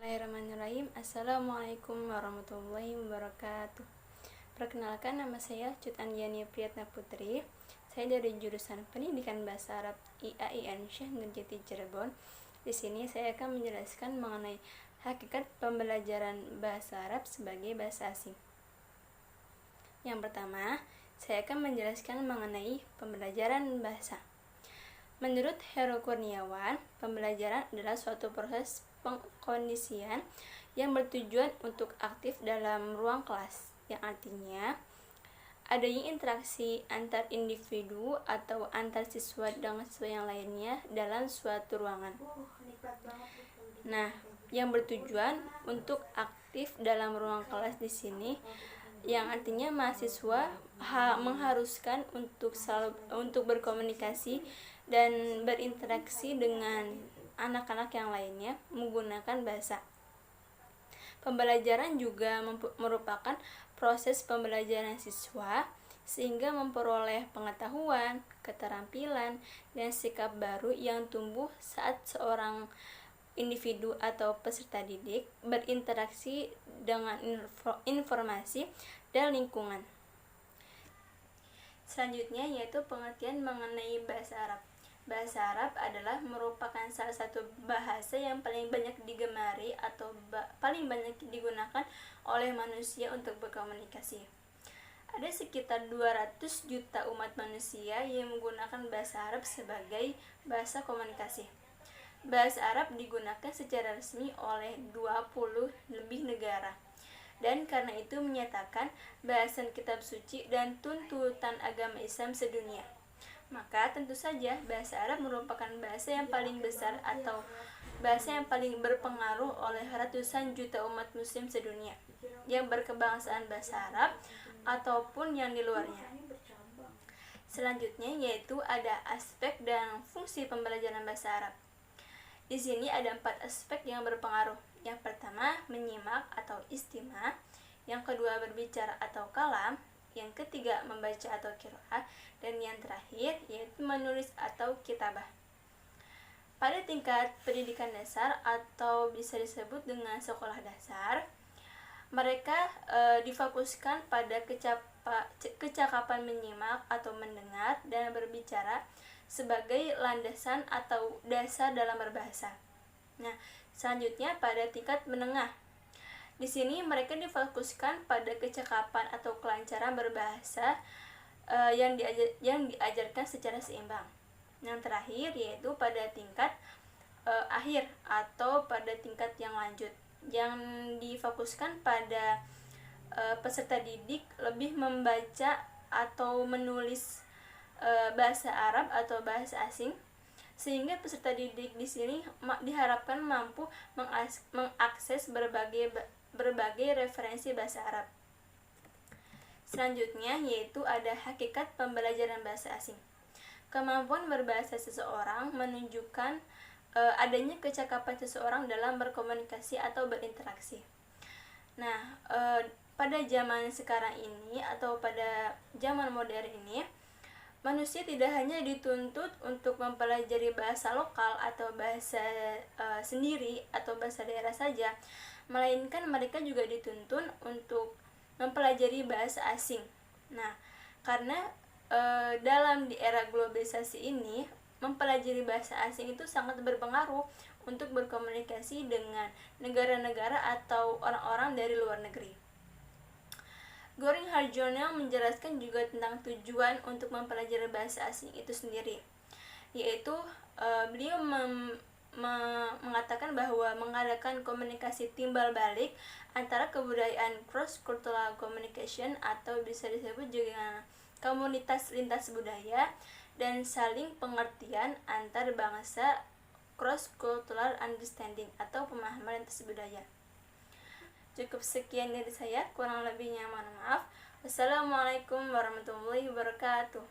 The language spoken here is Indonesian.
Bismillahirrahmanirrahim. Assalamualaikum warahmatullahi wabarakatuh. Perkenalkan, nama saya Cut Andiani Priyatna Putri. Saya dari jurusan Pendidikan Bahasa Arab IAIN Syekh Nurjati Cirebon. Di sini saya akan menjelaskan mengenai hakikat pembelajaran bahasa Arab sebagai bahasa asing. Yang pertama, saya akan menjelaskan mengenai pembelajaran bahasa. Menurut Heru Kurniawan, pembelajaran adalah suatu proses pengkondisian yang bertujuan untuk aktif dalam ruang kelas, yang artinya adanya interaksi antar individu atau antar siswa dengan siswa yang lainnya dalam suatu ruangan. Nah, yang bertujuan untuk aktif dalam ruang kelas di sini, yang artinya mahasiswa mengharuskan untuk berkomunikasi dan berinteraksi dengan anak-anak yang lainnya menggunakan bahasa. Pembelajaran juga merupakan proses pembelajaran siswa sehingga memperoleh pengetahuan, keterampilan, dan sikap baru yang tumbuh saat seorang individu atau peserta didik berinteraksi dengan informasi dan lingkungan. Selanjutnya yaitu pengertian mengenai bahasa Arab. Bahasa Arab adalah merupakan salah satu bahasa yang paling banyak digemari atau paling banyak digunakan oleh manusia untuk berkomunikasi. Ada sekitar 200 juta umat manusia yang menggunakan bahasa Arab sebagai bahasa komunikasi. Bahasa Arab digunakan secara resmi oleh 20 lebih negara. Dan karena itu menyatakan bahasan kitab suci dan tuntutan agama Islam sedunia. Maka tentu saja bahasa Arab merupakan bahasa yang paling besar atau bahasa yang paling berpengaruh oleh ratusan juta umat muslim sedunia yang berkebangsaan bahasa Arab ataupun yang di luarnya. Selanjutnya yaitu ada aspek dan fungsi pembelajaran bahasa Arab. Di sini ada 4 aspek yang berpengaruh. Yang pertama, menyimak atau istima. Yang kedua, berbicara atau kalam. Yang ketiga, membaca atau qiraah. Dan yang terakhir, yaitu menulis atau kitabah. Pada tingkat pendidikan dasar atau bisa disebut dengan sekolah dasar, mereka difokuskan pada kecakapan menyimak atau mendengar dan berbicara sebagai landasan atau dasar dalam berbahasa. Nah, selanjutnya pada tingkat menengah. Di sini mereka difokuskan pada kecakapan atau kelancaran berbahasa yang diajarkan secara seimbang. Yang terakhir yaitu pada tingkat akhir atau pada tingkat yang lanjut, yang difokuskan pada peserta didik lebih membaca atau menulis bahasa Arab atau bahasa asing, sehingga peserta didik di sini diharapkan mampu mengakses berbagai referensi bahasa Arab. Selanjutnya yaitu ada hakikat pembelajaran bahasa asing. Kemampuan berbahasa seseorang menunjukkan adanya kecakapan seseorang dalam berkomunikasi atau berinteraksi. Nah, pada zaman sekarang ini atau pada zaman modern ini, manusia tidak hanya dituntut untuk mempelajari bahasa lokal atau bahasa sendiri atau bahasa daerah saja, melainkan mereka juga dituntut untuk mempelajari bahasa asing. Nah, karena dalam di era globalisasi ini, mempelajari bahasa asing itu sangat berpengaruh untuk berkomunikasi dengan negara-negara atau orang-orang dari luar negeri. Goring Harjono menjelaskan juga tentang tujuan untuk mempelajari bahasa asing itu sendiri, yaitu beliau mengatakan bahwa mengadakan komunikasi timbal balik antara kebudayaan cross-cultural communication atau bisa disebut juga komunitas lintas budaya dan saling pengertian antar bangsa, cross-cultural understanding atau pemahaman lintas budaya. Cukup sekian dari saya, kurang lebihnya mohon maaf. Wassalamualaikum warahmatullahi wabarakatuh.